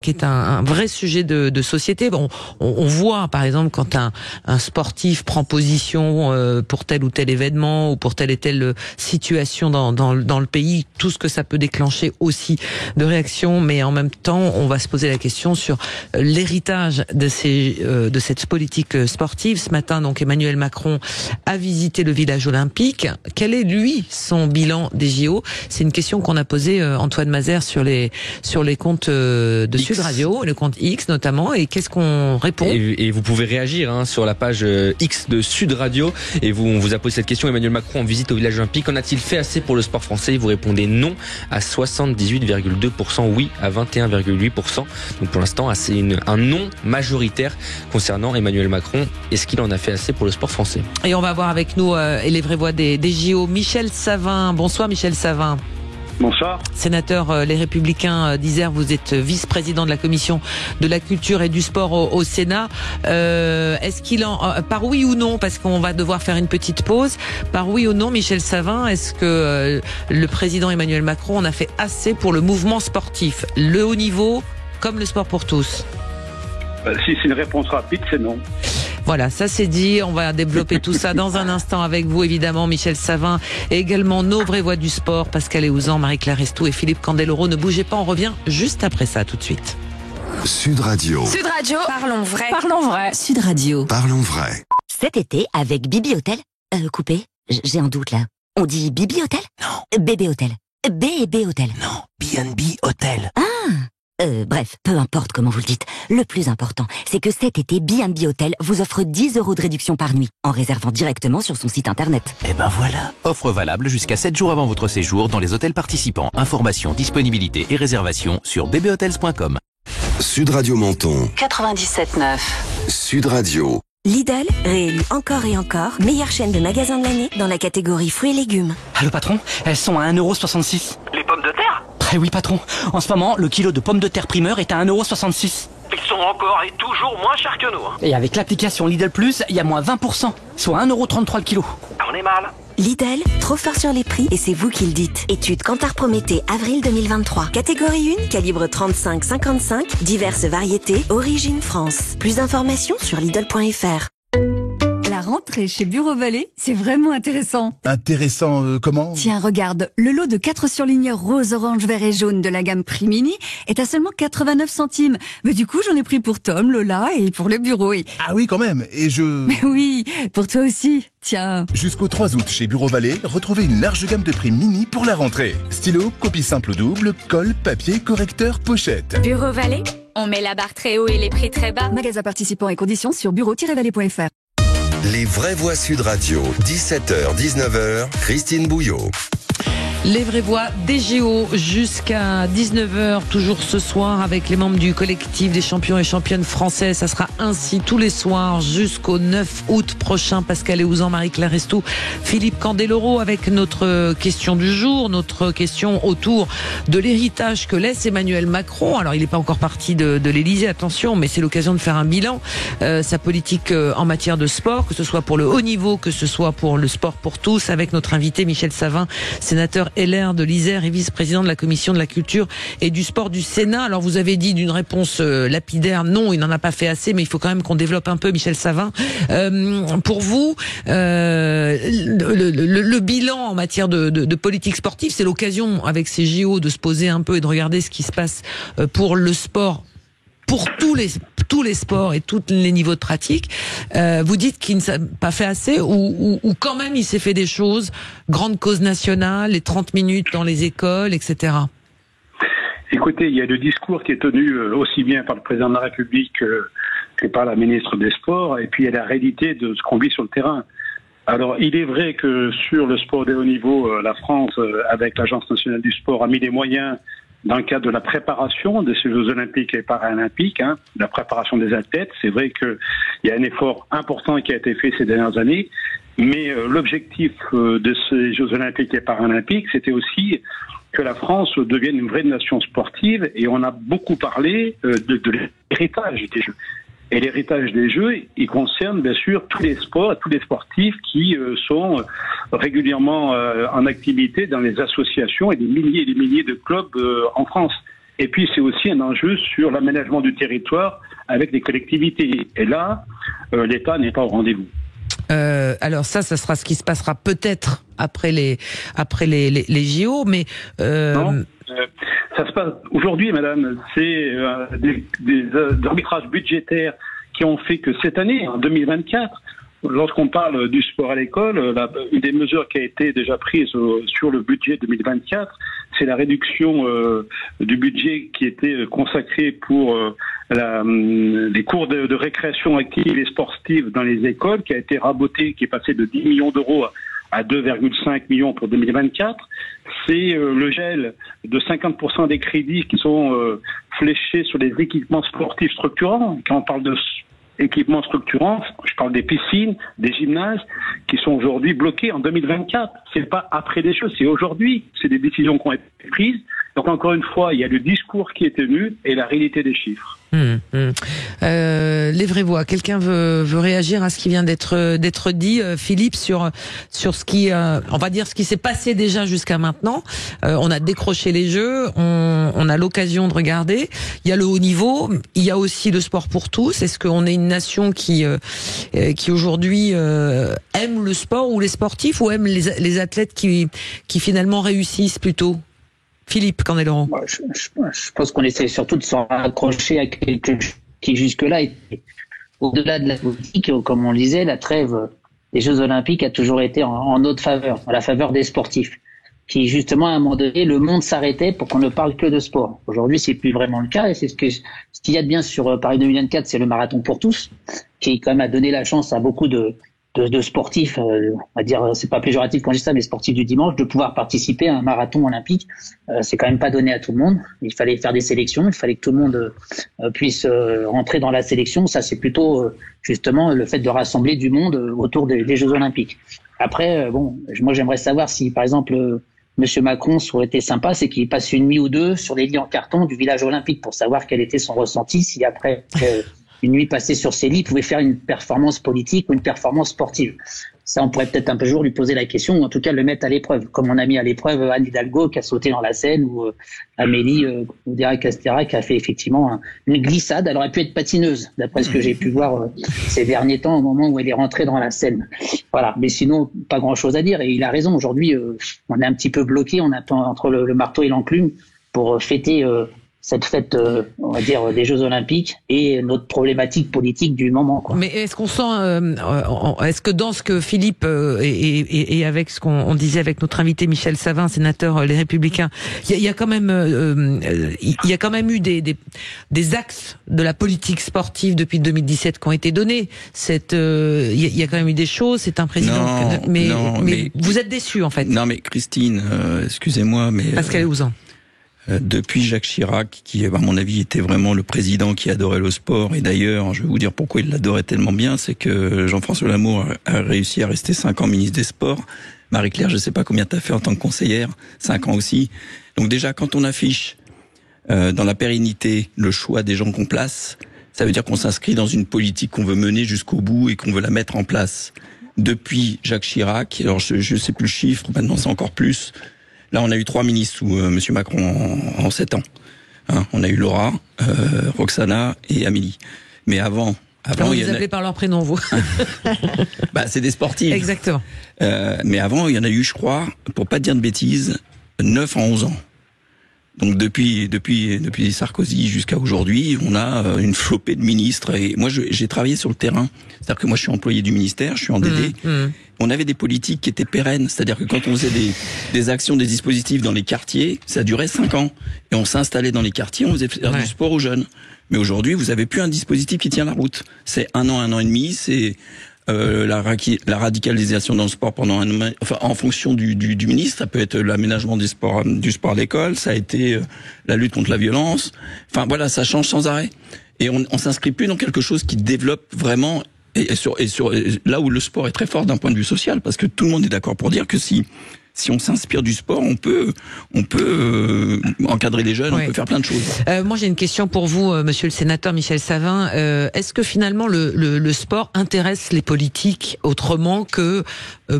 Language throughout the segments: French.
qui est un vrai sujet de société. Bon, on voit, par exemple, quand un sportif prend position pour tel ou tel événement ou pour telle et telle situation dans le pays, tout ce que ça peut déclencher aussi de réactions, mais en même temps, on va se poser la question sur l'héritage de cette politique sportive. Ce matin, donc, Emmanuel Macron a visité le village olympique. Quel est, lui, son bilan des JO? C'est une question qu'on a posée, Antoine Mazère, sur les comptes de Sud Radio, le compte X notamment, et qu'est-ce qu'on répond? Et vous pouvez réagir sur la page X de Sud Radio, et on vous a posé cette question: Emmanuel Macron en visite au village olympique, en a-t-il fait assez pour le sport français? Vous répondez non à 78,2%, oui à 21,8%. Donc pour l'instant, c'est un non majoritaire concernant Emmanuel Macron. Est-ce qu'il en a fait assez pour le sport français? Et on va voir avec nous, et les vraies voix des JO, Michel Savin. Bonsoir Michel Savin. Bonsoir. Sénateur Les Républicains d'Isère, vous êtes vice-président de la commission de la culture et du sport au Sénat. Est-ce qu'il par oui ou non, parce qu'on va devoir faire une petite pause, par oui ou non, Michel Savin, est-ce que le président Emmanuel Macron en a fait assez pour le mouvement sportif, le haut niveau comme le sport pour tous? Si c'est une réponse rapide, c'est non. Voilà, ça c'est dit. On va développer tout ça dans un instant avec vous, évidemment, Michel Savin, et également nos vraies voix du sport, Pascal Eouzan, Marie-Claire Restou et Philippe Candeloro. Ne bougez pas, on revient juste après ça, tout de suite. Sud Radio. Sud Radio. Parlons vrai. Parlons vrai. Sud Radio. Parlons vrai. Cet été, avec Bibi Hôtel. Coupé. J'ai un doute là. On dit Bibi Hôtel? Non. Bébé Hôtel. B&B Hôtel. Non. B&B Hôtel. Ah. Bref, peu importe comment vous le dites. Le plus important, c'est que cet été, B&B Hôtel vous offre 10 € de réduction par nuit en réservant directement sur son site internet. Et ben voilà. Offre valable jusqu'à 7 jours avant votre séjour dans les hôtels participants. Informations, disponibilité et réservation sur bbhotels.com. Sud Radio Menton. 97.9. Sud Radio. Lidl, réélu encore et encore, meilleure chaîne de magasins de l'année dans la catégorie fruits et légumes. Allô patron, elles sont à 1,66 €. Les pommes de terre? Oui patron, en ce moment, le kilo de pommes de terre primeur est à 1,66 €. Ils sont encore et toujours moins chers que nous. Et avec l'application Lidl Plus, il y a moins 20%, soit 1,33 € le kilo. On est mal. Lidl, trop fort sur les prix et c'est vous qui le dites. Étude Kantar Prométhée, avril 2023. Catégorie 1, calibre 35-55, diverses variétés, origine France. Plus d'informations sur Lidl.fr. La rentrée chez Bureau Vallée, c'est vraiment intéressant. Intéressant comment? Tiens, regarde, le lot de 4 surligneurs rose, orange, vert et jaune de la gamme Prix Mini est à seulement 89 centimes. Mais du coup, j'en ai pris pour Tom, Lola et pour le bureau. Ah oui, quand même. Et Mais oui, pour toi aussi. Tiens. Jusqu'au 3 août chez Bureau Vallée, retrouvez une large gamme de prix mini pour la rentrée. Stylo, copie simple ou double, colle, papier, correcteur, pochette. Bureau Vallée, on met la barre très haut et les prix très bas. Magasin participant et conditions sur bureau-vallée.fr. Les vraies voix Sud Radio, 17h-19h, Christine Bouillot. Les vraies voix des JO jusqu'à 19h, toujours ce soir avec les membres du collectif des champions et championnes français. Ça sera ainsi tous les soirs jusqu'au 9 août prochain. Pascal Eouzan, Marie-Claire Restou, Philippe Candeloro avec notre question du jour, notre question autour de l'héritage que laisse Emmanuel Macron. Alors il n'est pas encore parti de l'Élysée, attention, mais c'est l'occasion de faire un bilan. Sa politique en matière de sport, que ce soit pour le haut niveau, que ce soit pour le sport pour tous, avec notre invité Michel Savin, sénateur LR de l'Isère et vice-président de la commission de la culture et du sport du Sénat. Alors vous avez dit d'une réponse lapidaire, non, il n'en a pas fait assez, mais il faut quand même qu'on développe un peu, Michel Savin. Pour vous, le bilan en matière de politique sportive, c'est l'occasion avec ces JO de se poser un peu et de regarder ce qui se passe pour le sport, pour tous les sports et tous les niveaux de pratique. Vous dites qu'il ne s'est pas fait assez ou quand même il s'est fait des choses, grande cause nationale, les 30 minutes dans les écoles, etc. Écoutez, il y a le discours qui est tenu aussi bien par le président de la République que par la ministre des Sports, et puis il y a la réalité de ce qu'on vit sur le terrain. Alors, il est vrai que sur le sport de haut niveau, la France, avec l'Agence nationale du sport, a mis des moyens dans le cadre de la préparation de ces Jeux olympiques et paralympiques, la préparation des athlètes. C'est vrai qu'il y a un effort important qui a été fait ces dernières années, mais l'objectif de ces Jeux olympiques et paralympiques, c'était aussi que la France devienne une vraie nation sportive, et on a beaucoup parlé de l'héritage des Jeux. Et l'héritage des Jeux, il concerne bien sûr tous les sports, tous les sportifs qui sont régulièrement en activité dans les associations et des milliers de clubs en France. Et puis c'est aussi un enjeu sur l'aménagement du territoire avec les collectivités. Et là, l'État n'est pas au rendez-vous. Alors ça sera ce qui se passera peut-être après les JO, mais non, ça se passe aujourd'hui, madame. C'est des arbitrages budgétaires qui ont fait que cette année, en 2024, lorsqu'on parle du sport à l'école, une des mesures qui a été déjà prise sur le budget 2024, c'est la réduction du budget qui était consacré pour les cours de récréation active et sportive dans les écoles, qui a été raboté, qui est passé de 10 millions d'euros à 2,5 millions pour 2024. C'est le gel de 50% des crédits qui sont fléchés sur les équipements sportifs structurants. Quand on parle de équipements structurants, je parle des piscines, des gymnases, qui sont aujourd'hui bloqués en 2024. C'est pas après des choses, c'est aujourd'hui. C'est des décisions qui ont été prises. Donc encore une fois, il y a le discours qui est tenu et la réalité des chiffres. Les vraies voix. Quelqu'un veut réagir à ce qui vient d'être dit, Philippe, sur ce qui, on va dire, ce qui s'est passé déjà jusqu'à maintenant. On a décroché les jeux, on a l'occasion de regarder. Il y a le haut niveau, il y a aussi le sport pour tous. Est-ce qu'on est une nation qui aujourd'hui aime le sport ou les sportifs, ou aime les athlètes qui finalement réussissent plutôt? Philippe Candeloro. Je pense qu'on essaie surtout de s'en raccrocher à quelque chose qui jusque-là était au-delà de la politique. Comme on le disait, la trêve des Jeux Olympiques a toujours été en notre faveur, en la faveur des sportifs. Qui justement, à un moment donné, le monde s'arrêtait pour qu'on ne parle que de sport. Aujourd'hui, c'est plus vraiment le cas, et c'est ce qu'il y a de bien sur Paris 2024, c'est le marathon pour tous, qui quand même a donné la chance à beaucoup de sportifs, on va dire, c'est pas péjoratif quand je dis ça, mais sportifs du dimanche, de pouvoir participer à un marathon olympique. C'est quand même pas donné à tout le monde. Il fallait faire des sélections, il fallait que tout le monde puisse rentrer dans la sélection. Ça, c'est plutôt justement le fait de rassembler du monde autour des Jeux Olympiques. Après, moi j'aimerais savoir si, par exemple, Monsieur Macron, ça aurait été sympa, c'est qu'il passe une nuit ou deux sur les lits en carton du village olympique pour savoir quel était son ressenti, si après une nuit passée sur ces lits pouvait faire une performance politique ou une performance sportive. Ça, on pourrait peut-être un peu jour lui poser la question, ou en tout cas le mettre à l'épreuve, comme on a mis à l'épreuve Anne Hidalgo qui a sauté dans la Seine, ou Amélie Oudéa-Castéra qui a fait effectivement une glissade. Elle aurait pu être patineuse, d'après ce que j'ai pu voir ces derniers temps, au moment où elle est rentrée dans la Seine. Voilà, mais sinon, pas grand-chose à dire. Et il a raison, aujourd'hui, on est un petit peu bloqué, on attend entre le marteau et l'enclume pour fêter cette fête, on va dire, des Jeux Olympiques et notre problématique politique du moment, quoi. Mais est-ce qu'on sent, est-ce que dans ce que Philippe et avec ce qu'on disait avec notre invité Michel Savin, sénateur Les Républicains, il y a quand même eu des axes de la politique sportive depuis 2017 qui ont été donnés. Il y a quand même eu des choses. C'est un président. Mais vous êtes déçu en fait. Non, mais Christine, excusez-moi, mais Pascal Ouzan. Depuis Jacques Chirac, qui à mon avis était vraiment le président qui adorait le sport, et d'ailleurs je vais vous dire pourquoi il l'adorait tellement bien, c'est que Jean-François Lamour a réussi à rester 5 ans ministre des Sports. Marie-Claire, je ne sais pas combien tu as fait en tant que conseillère, 5 ans aussi. Donc déjà, quand on affiche dans la pérennité le choix des gens qu'on place, ça veut dire qu'on s'inscrit dans une politique qu'on veut mener jusqu'au bout et qu'on veut la mettre en place. Depuis Jacques Chirac, alors je ne sais plus le chiffre, maintenant c'est encore plus. Là, on a eu 3 ministres sous Monsieur Macron en 7 ans. On a eu Laura, Roxana et Amélie. Mais avant vous les appelez par leur prénom, vous. C'est des sportifs. Exactement. Mais avant, il y en a eu, je crois, pour pas dire de bêtises, 9 en 11 ans. Donc depuis Sarkozy jusqu'à aujourd'hui, on a une flopée de ministres. Et moi, j'ai travaillé sur le terrain. C'est-à-dire que moi, je suis employé du ministère, je suis en DD. On avait des politiques qui étaient pérennes. C'est-à-dire que quand on faisait des actions, des dispositifs dans les quartiers, ça durait 5 ans. Et on s'installait dans les quartiers, on faisait faire du sport aux jeunes. Mais aujourd'hui, vous avez plus un dispositif qui tient la route. C'est 1 an, 1 an et demi, c'est la radicalisation dans le sport pendant en fonction du ministre. Ça peut être l'aménagement du sport à l'école, ça a été la lutte contre la violence. Enfin voilà, ça change sans arrêt. Et on s'inscrit plus dans quelque chose qui développe vraiment et sur là où le sport est très fort d'un point de vue social, parce que tout le monde est d'accord pour dire que si on s'inspire du sport, on peut encadrer les jeunes, on peut faire plein de choses. Moi, j'ai une question pour vous, monsieur le sénateur Michel Savin. Est-ce que finalement le sport intéresse les politiques autrement que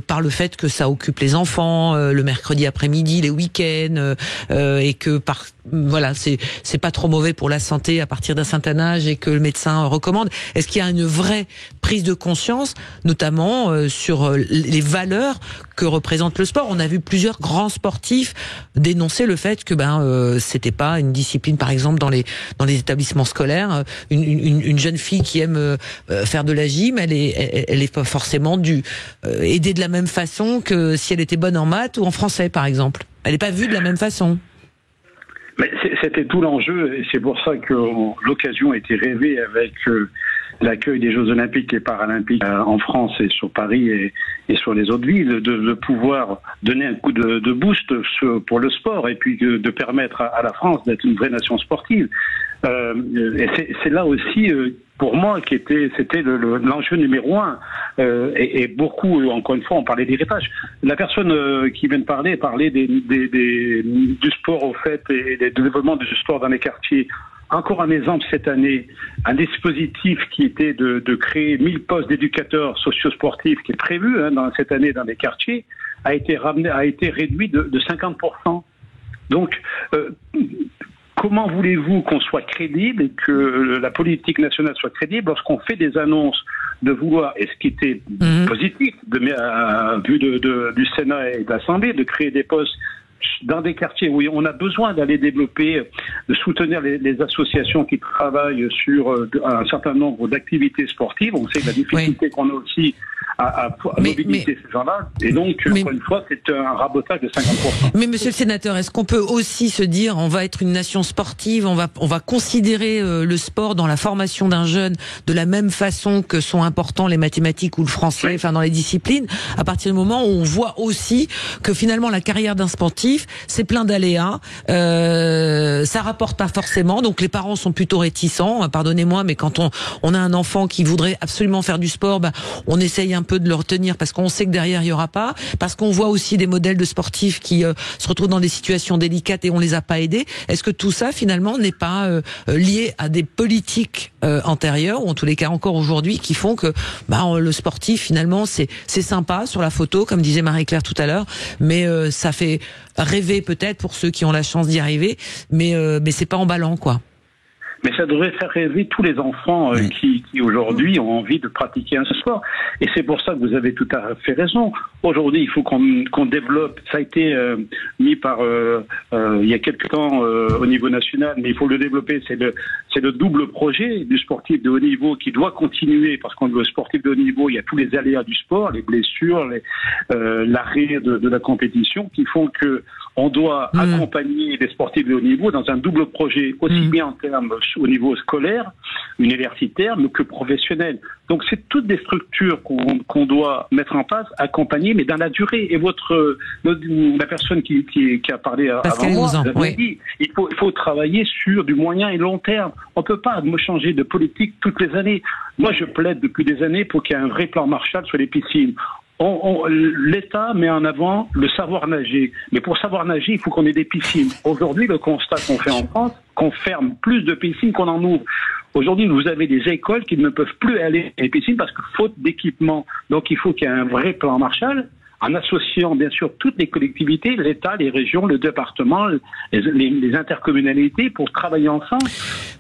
par le fait que ça occupe les enfants le mercredi après-midi, les week-ends, et que voilà, c'est pas trop mauvais pour la santé à partir d'un certain âge et que le médecin recommande. Est-ce qu'il y a une vraie prise de conscience, notamment sur les valeurs que représente le sport? On a vu plusieurs grands sportifs dénoncer le fait que c'était pas une discipline, par exemple dans les établissements scolaires. Une jeune fille qui aime faire de la gym, elle est pas forcément aidée de la même façon que si elle était bonne en maths ou en français, par exemple. Elle n'est pas vue de la même façon. Mais c'était tout l'enjeu, et c'est pour ça que l'occasion a été rêvée avec l'accueil des Jeux Olympiques et Paralympiques en France et sur Paris et sur les autres villes, de pouvoir donner un coup de boost pour le sport et puis de permettre à la France d'être une vraie nation sportive. Et c'est là aussi, pour moi, c'était l'enjeu numéro 1. Et beaucoup, encore une fois, on parlait d'héritage. La personne qui vient de parler parlait du sport au fait et du développement du sport dans les quartiers. Encore un exemple cette année, un dispositif qui était de créer 1000 postes d'éducateurs socio-sportifs qui est prévu cette année dans les quartiers a été réduit de 50%. Donc, comment voulez-vous qu'on soit crédible et que la politique nationale soit crédible lorsqu'on fait des annonces de vouloir, et ce qui était positif, vu du Sénat et de l'Assemblée, de créer des postes dans des quartiers où on a besoin d'aller développer, de soutenir les associations qui travaillent sur un certain nombre d'activités sportives. On sait la difficulté qu'on a aussi à mobiliser ces gens-là. Et donc, encore une fois, c'est un rabotage de 50%. Mais monsieur le sénateur, est-ce qu'on peut aussi se dire, on va être une nation sportive, on va considérer le sport dans la formation d'un jeune de la même façon que sont importants les mathématiques ou le français, enfin dans les disciplines, à partir du moment où on voit aussi que finalement la carrière d'un sportif, c'est plein d'aléas, ça rapporte pas forcément, donc les parents sont plutôt réticents, pardonnez-moi, mais quand on a un enfant qui voudrait absolument faire du sport, on essaye un peu de le retenir parce qu'on sait que derrière il y aura pas, parce qu'on voit aussi des modèles de sportifs qui se retrouvent dans des situations délicates et on les a pas aidés. Est-ce que tout ça finalement n'est pas lié à des politiques antérieures, ou en tous les cas encore aujourd'hui, qui font que le sportif finalement c'est sympa sur la photo, comme disait Marie-Claire tout à l'heure, mais ça fait rêver peut-être pour ceux qui ont la chance d'y arriver, mais c'est pas emballant, quoi. Mais ça devrait faire rêver tous les enfants qui aujourd'hui ont envie de pratiquer un sport. Et c'est pour ça que vous avez tout à fait raison. Aujourd'hui, il faut qu'on développe. Ça a été mis par il y a quelque temps au niveau national, mais il faut le développer. C'est le double projet du sportif de haut niveau qui doit continuer, parce qu'on le sportif de haut niveau, il y a tous les aléas du sport, les blessures, l'arrêt de la compétition, qui font que on doit accompagner les sportifs de haut niveau dans un double projet, aussi bien en termes au niveau scolaire, universitaire, mais que professionnel. Donc c'est toutes des structures qu'on doit mettre en place, accompagner, mais dans la durée. Et la personne qui a parlé avant moi, vous avez dit, il faut travailler sur du moyen et long terme. On peut pas changer de politique toutes les années. Moi, je plaide depuis des années pour qu'il y ait un vrai plan Marshall sur les piscines. L'État met en avant le savoir nager. Mais pour savoir nager, il faut qu'on ait des piscines. Aujourd'hui, le constat qu'on fait en France, qu'on ferme plus de piscines qu'on en ouvre. Aujourd'hui, vous avez des écoles qui ne peuvent plus aller à les piscines parce que faute d'équipement. Donc, il faut qu'il y ait un vrai plan Marshall, en associant bien sûr toutes les collectivités, l'État, les régions, le département, les intercommunalités, pour travailler ensemble,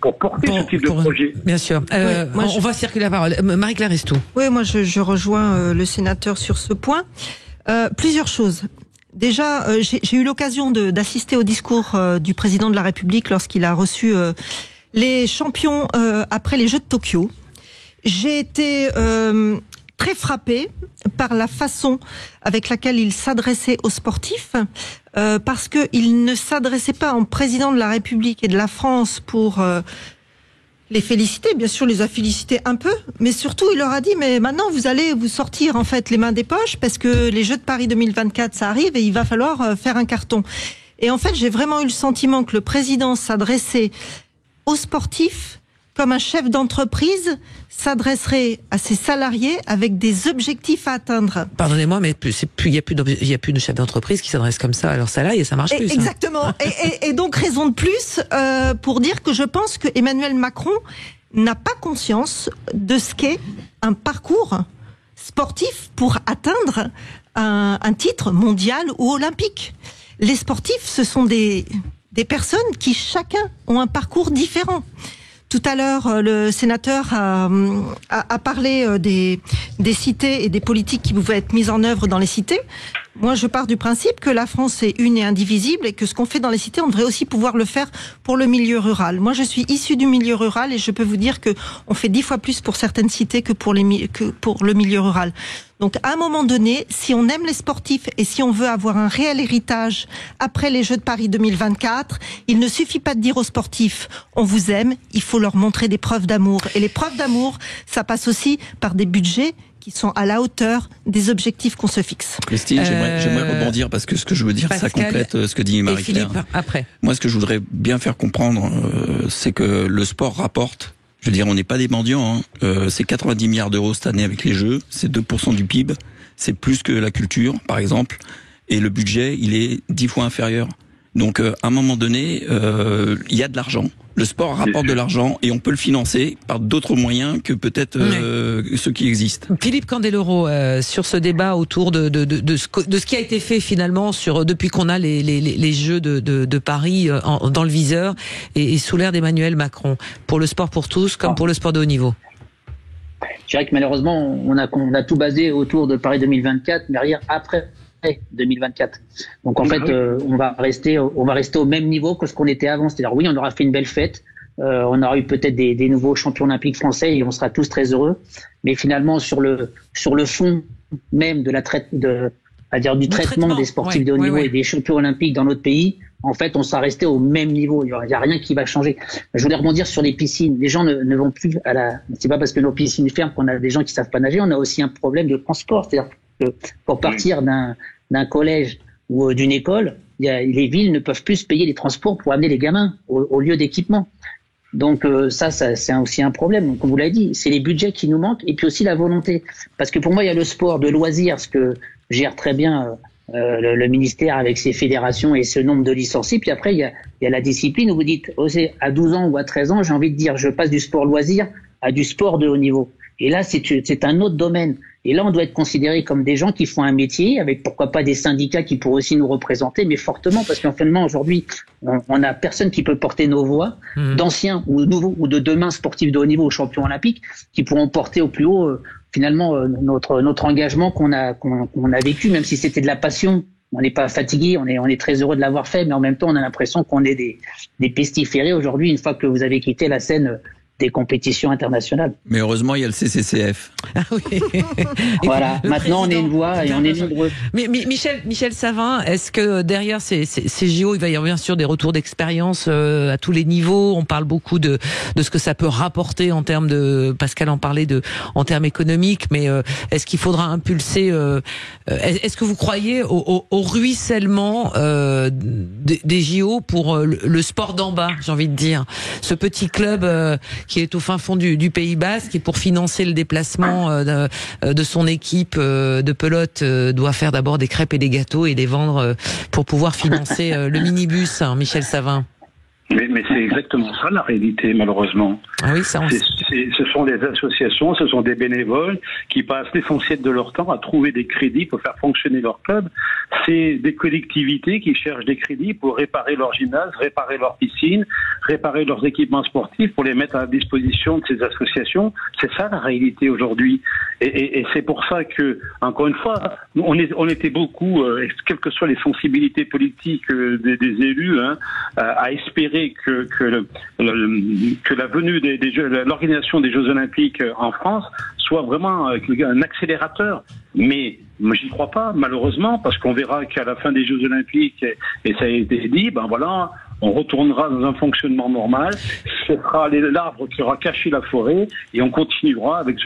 pour porter ce type de projet. Bien sûr. On va circuler la parole. Marie-Claire Restou. Oui, moi je rejoins le sénateur sur ce point. Plusieurs choses. Déjà, j'ai eu l'occasion d'assister au discours du président de la République lorsqu'il a reçu les champions après les Jeux de Tokyo. J'ai été très frappée par la façon avec laquelle il s'adressait aux sportifs, parce que il ne s'adressait pas en président de la République et de la France pour les féliciter, bien sûr les a félicités un peu, mais surtout il leur a dit mais maintenant vous allez vous sortir en fait les mains des poches parce que les Jeux de Paris 2024 ça arrive et il va falloir faire un carton. Et en fait j'ai vraiment eu le sentiment que le président s'adressait aux sportifs comme un chef d'entreprise s'adresserait à ses salariés avec des objectifs à atteindre. Pardonnez-moi, mais il n'y a plus de chef d'entreprise qui s'adresse comme ça à leurs salariés et ça marche plus. Exactement. Et donc raison de plus pour dire que je pense que Emmanuel Macron n'a pas conscience de ce qu'est un parcours sportif pour atteindre un titre mondial ou olympique. Les sportifs, ce sont des personnes qui chacun ont un parcours différent. Tout à l'heure, le sénateur a parlé des cités et des politiques qui pouvaient être mises en œuvre dans les cités. Moi, je pars du principe que la France est une et indivisible et que ce qu'on fait dans les cités, on devrait aussi pouvoir le faire pour le milieu rural. Moi, je suis issue du milieu rural et je peux vous dire que on fait 10 fois plus pour certaines cités que pour le milieu rural. Donc, à un moment donné, si on aime les sportifs et si on veut avoir un réel héritage après les Jeux de Paris 2024, il ne suffit pas de dire aux sportifs « on vous aime », il faut leur montrer des preuves d'amour. Et les preuves d'amour, ça passe aussi par des budgets qui sont à la hauteur des objectifs qu'on se fixe. Christine, j'aimerais rebondir parce que ce que je veux dire, Pascal, ça complète ce que dit Marie-Claire. Après. Moi, ce que je voudrais bien faire comprendre, c'est que le sport rapporte. Je veux dire, on n'est pas des mendiants. C'est 90 milliards d'euros cette année avec les Jeux. C'est 2% du PIB. C'est plus que la culture, par exemple. Et le budget, il est 10 fois inférieur. Donc, à un moment donné, il y a de l'argent. Le sport rapporte de l'argent et on peut le financer par d'autres moyens que peut-être ceux qui existent. Philippe Candeloro, sur ce débat autour de ce qui a été fait finalement depuis qu'on a les Jeux de Paris dans le viseur et sous l'ère d'Emmanuel Macron, pour le sport pour tous comme pour le sport de haut niveau. Je dirais que malheureusement, on a tout basé autour de Paris 2024, mais rien après 2024. Donc en fait, on va rester au même niveau que ce qu'on était avant. C'est-à-dire, oui, on aura fait une belle fête, on aura eu peut-être des nouveaux champions olympiques français et on sera tous très heureux. Mais finalement, sur le fond même du traitement des sportifs de haut niveau et des champions olympiques dans notre pays, en fait, on sera resté au même niveau. Il y a rien qui va changer. Je voulais rebondir sur les piscines. Les gens ne vont plus c'est pas parce que nos piscines ferment qu'on a des gens qui savent pas nager. On a aussi un problème de transport. C'est-à-dire que pour partir d'un collège ou d'une école, les villes ne peuvent plus se payer les transports pour amener les gamins au lieu d'équipement. Donc ça c'est aussi un problème. Donc, comme vous l'avez dit, c'est les budgets qui nous manquent et puis aussi la volonté. Parce que pour moi, il y a le sport de loisirs, ce que gère très bien le ministère avec ses fédérations et ce nombre de licenciés. Puis après, il y a la discipline où vous dites, à 12 ans ou à 13 ans, j'ai envie de dire, je passe du sport loisir à du sport de haut niveau. Et là, c'est un autre domaine. Et là, on doit être considérés comme des gens qui font un métier, avec pourquoi pas des syndicats qui pourraient aussi nous représenter, mais fortement, parce qu'en finalement, aujourd'hui, on n'a personne qui peut porter nos voix, d'anciens ou nouveaux, ou de demain sportifs de haut niveau ou champions olympiques, qui pourront porter au plus haut, finalement, notre engagement qu'on a vécu, même si c'était de la passion. On n'est pas fatigué, on est très heureux de l'avoir fait, mais en même temps, on a l'impression qu'on est des pestiférés aujourd'hui, une fois que vous avez quitté la scène des compétitions internationales. Mais heureusement, il y a le CCCF. Ah oui. Voilà. Maintenant, on est une voix et on est nombreux. Mais Michel Savin, est-ce que derrière ces JO, il va y avoir bien sûr des retours d'expérience à tous les niveaux? On parle beaucoup de ce que ça peut rapporter en termes Pascal en parlait en termes économiques, mais est-ce qu'il faudra impulser est-ce que vous croyez au ruissellement des JO pour le sport d'en bas, j'ai envie de dire, ce petit club qui est au fin fond du Pays Basque et pour financer le déplacement de son équipe de pelote doit faire d'abord des crêpes et des gâteaux et les vendre pour pouvoir financer le minibus, hein, Michel Savin. Mais c'est exactement ça la réalité, malheureusement. Ah oui, ça ce sont des associations, ce sont des bénévoles qui passent l'essentiel de leur temps à trouver des crédits pour faire fonctionner leur club. C'est des collectivités qui cherchent des crédits pour réparer leur gymnase, réparer leur piscine, réparer leurs équipements sportifs pour les mettre à la disposition de ces associations. C'est ça la réalité aujourd'hui. Et c'est pour ça que, encore une fois, on était beaucoup, quelles que soient les sensibilités politiques des élus, à espérer que la venue des Jeux, l'organisation des Jeux Olympiques en France soit vraiment un accélérateur. Mais moi, j'y crois pas, malheureusement, parce qu'on verra qu'à la fin des Jeux Olympiques, et ça a été dit, on retournera dans un fonctionnement normal. Ce sera l'arbre qui aura caché la forêt et on continuera avec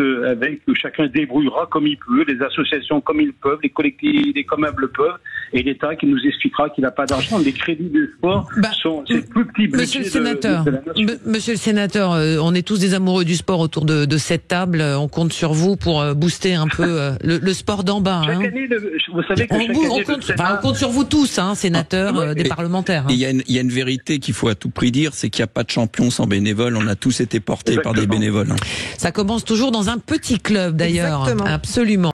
chacun débrouillera comme il peut, les associations comme ils peuvent, les collectivités comme elles le peuvent, et l'État qui nous expliquera qu'il n'a pas d'argent. Les crédits du sport c'est le plus petit budget Monsieur le sénateur, on est tous des amoureux du sport autour de cette table. On compte sur vous pour booster un peu le sport d'en bas. Chaque année, vous savez que on compte sur vous tous, sénateurs, des parlementaires. Il y a une vérité qu'il faut à tout prix dire, c'est qu'il n'y a pas de champion sans bénévoles. On a tous été portés par des bénévoles. Ça commence toujours dans un petit club d'ailleurs. Exactement. Absolument.